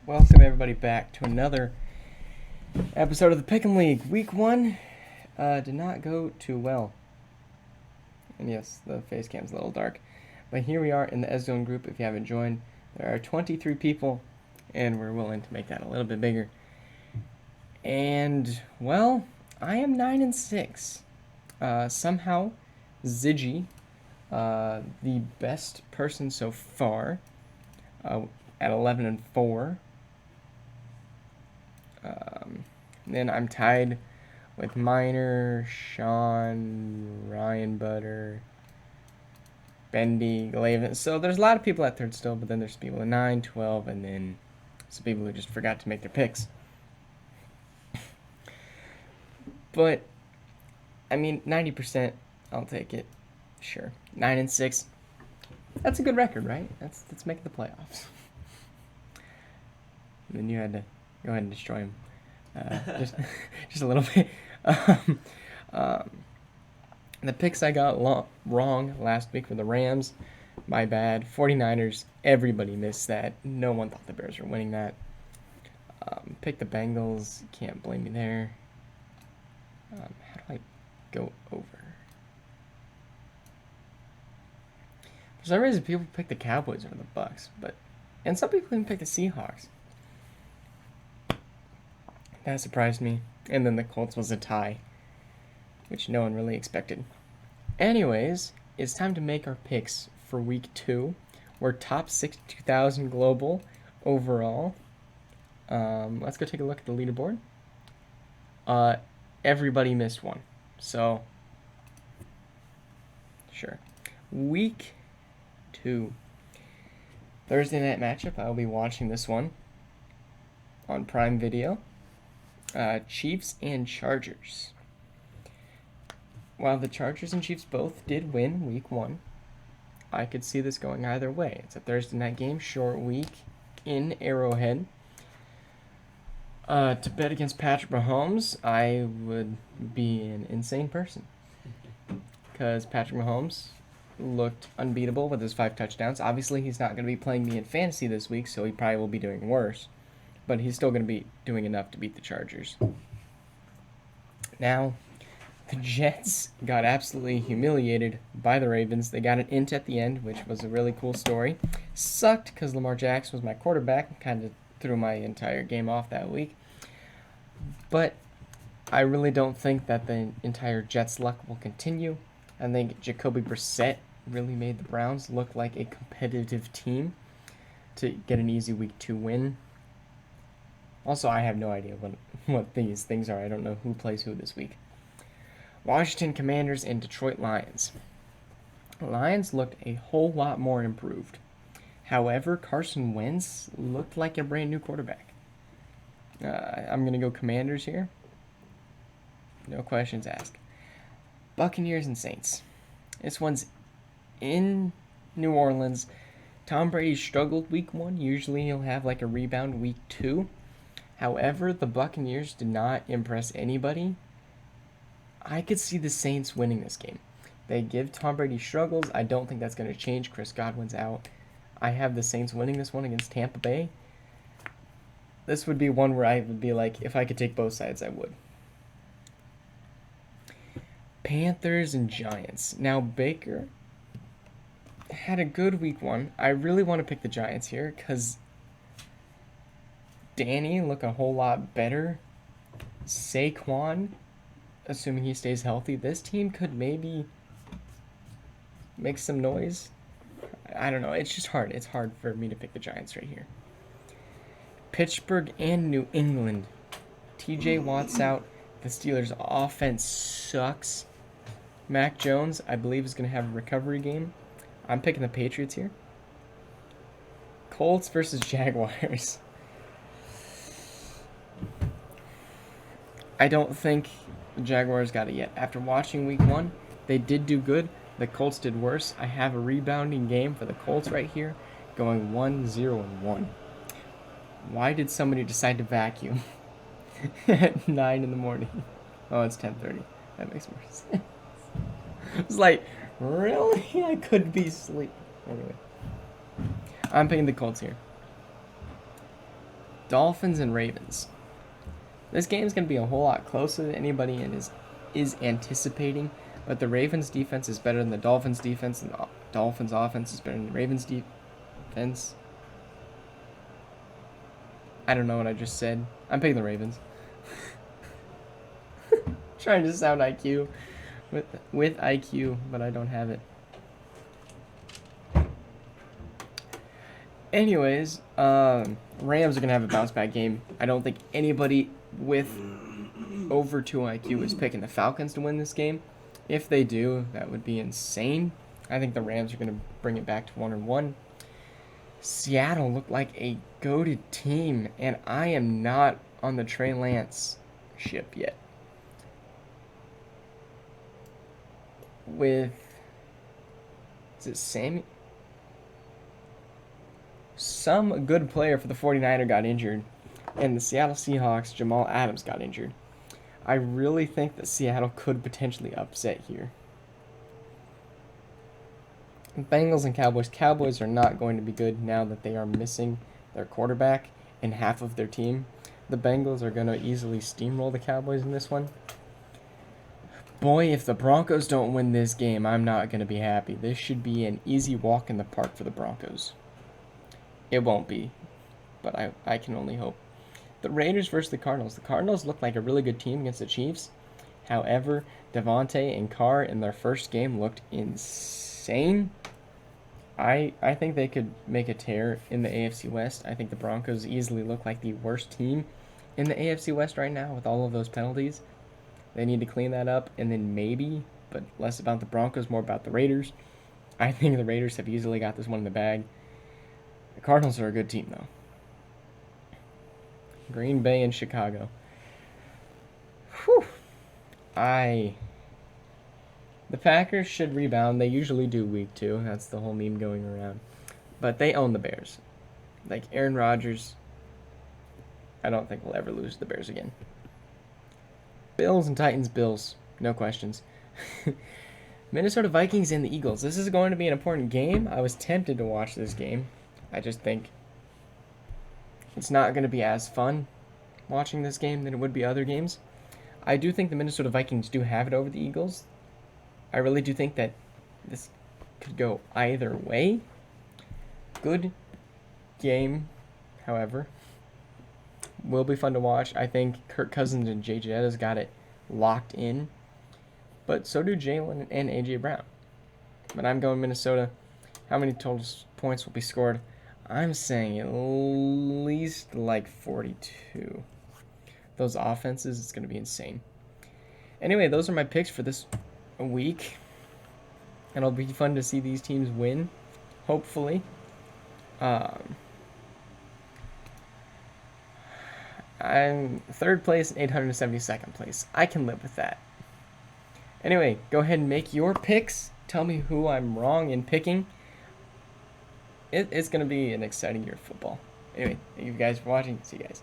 Welcome everybody back to another episode of the Pick'em League. Week 1 did not go too well. And yes, the face cam's a little dark. But here we are in the S-Zone group. If you haven't joined, there are 23 people, and we're willing to make that a little bit bigger. And, well, I am 9-6. Somehow, Ziggy, the best person so far, at 11-4. Then I'm tied with Miner, Sean, Ryan Butter, Bendy, Glavin. So there's a lot of people at third still, but then there's people at 9, 12, and then some people who just forgot to make their picks. But, I mean, 90%, I'll take it. Sure. 9-6. That's a good record, right? Let's make the playoffs. And then you had to go ahead and destroy him. Just a little bit. The picks I got wrong last week were the Rams. My bad. 49ers. Everybody missed that. No one thought the Bears were winning that. Pick the Bengals. Can't blame me there. How do I go over? For some reason, people pick the Cowboys over the Bucks, and some people even pick the Seahawks. That surprised me. And then the Colts was a tie, which no one really expected. Anyways, it's time to make our picks for week 2. We're top 62,000 global overall. Let's go take a look at the leaderboard. Everybody missed one. So, sure. Week 2. Thursday night matchup. I'll be watching this one on Prime Video. Chiefs and Chargers. While the Chargers and Chiefs both did win week 1, I could see this going either way. It's a Thursday night game, short week in Arrowhead. To bet against Patrick Mahomes, I would be an insane person. Because Patrick Mahomes looked unbeatable with his 5 touchdowns. Obviously, he's not going to be playing me in fantasy this week, so he probably will be doing worse. But he's still going to be doing enough to beat the Chargers. Now, the Jets got absolutely humiliated by the Ravens. They got an int at the end, which was a really cool story. Sucked because Lamar Jackson was my quarterback and kind of threw my entire game off that week. But I really don't think that the entire Jets' luck will continue. I think Jacoby Brissett really made the Browns look like a competitive team to get an easy week 2 win. Also, I have no idea what these things are. I don't know who plays who this week. Washington Commanders and Detroit Lions. Lions looked a whole lot more improved. However, Carson Wentz looked like a brand new quarterback. I'm going to go Commanders here. No questions asked. Buccaneers and Saints. This one's in New Orleans. Tom Brady struggled week 1. Usually he'll have like a rebound week 2. However, the Buccaneers did not impress anybody. I could see the Saints winning this game. They give Tom Brady struggles. I don't think that's going to change. Chris Godwin's out. I have the Saints winning this one against Tampa Bay. This would be one where I would be like, if I could take both sides, I would. Panthers and Giants. Now, Baker had a good week 1. I really want to pick the Giants here because Danny look a whole lot better. Saquon, assuming he stays healthy, this team could maybe make some noise. I don't know. It's just hard. It's hard for me to pick the Giants right here. Pittsburgh and New England. TJ Watt's out. The Steelers' offense sucks. Mac Jones, I believe, is going to have a recovery game. I'm picking the Patriots here. Colts versus Jaguars. I don't think the Jaguars got it yet. After watching week 1, they did do good. The Colts did worse. I have a rebounding game for the Colts right here, going 1-0-1. Why did somebody decide to vacuum at 9 in the morning? Oh, it's 10:30. That makes more sense. I was like, really? I could be asleep. Anyway, I'm picking the Colts here. Dolphins and Ravens. This game is going to be a whole lot closer than anybody is anticipating, but the Ravens defense is better than the Dolphins defense, and the Dolphins offense is better than the Ravens defense. I don't know what I just said. I'm picking the Ravens. Trying to sound IQ with IQ, but I don't have it. Anyways, Rams are gonna have a bounce back game. I don't think anybody with over 2 IQ is picking the Falcons to win this game. If they do, that would be insane. I think the Rams are gonna bring it back to 1-1. Seattle looked like a goated team, and I am not on the Trey Lance ship yet. Is it Sammy? Some good player for the 49er got injured, and the Seattle Seahawks, Jamal Adams, got injured. I really think that Seattle could potentially upset here. Bengals and Cowboys. Cowboys are not going to be good now that they are missing their quarterback and half of their team. The Bengals are going to easily steamroll the Cowboys in this one. Boy, if the Broncos don't win this game, I'm not going to be happy. This should be an easy walk in the park for the Broncos. It won't be, but I can only hope. The Raiders versus the Cardinals. The Cardinals look like a really good team against the Chiefs. However, Devontae and Carr in their first game looked insane. I think they could make a tear in the AFC West. I think the Broncos easily look like the worst team in the AFC West right now with all of those penalties. They need to clean that up, and then maybe, but less about the Broncos, more about the Raiders. I think the Raiders have easily got this one in the bag. The Cardinals are a good team, though. Green Bay and Chicago. Whew. The Packers should rebound. They usually do week 2. That's the whole meme going around. But they own the Bears. Like Aaron Rodgers, I don't think we'll ever lose to the Bears again. Bills and Titans. Bills. No questions. Minnesota Vikings and the Eagles. This is going to be an important game. I was tempted to watch this game. I just think it's not going to be as fun watching this game than it would be other games. I do think the Minnesota Vikings do have it over the Eagles. I really do think that this could go either way. Good game, however. Will be fun to watch. I think Kirk Cousins and J.J. Jetta's got it locked in. But so do Jalen and A.J. Brown. But I'm going Minnesota. How many total points will be scored? I'm saying at least like 42. Those offenses, it's going to be insane. Anyway, those are my picks for this week. And it'll be fun to see these teams win, hopefully. I'm 3rd place and 872nd place. I can live with that. Anyway, go ahead and make your picks. Tell me who I'm wrong in picking. It's going to be an exciting year of football. Anyway, thank you guys for watching. See you guys.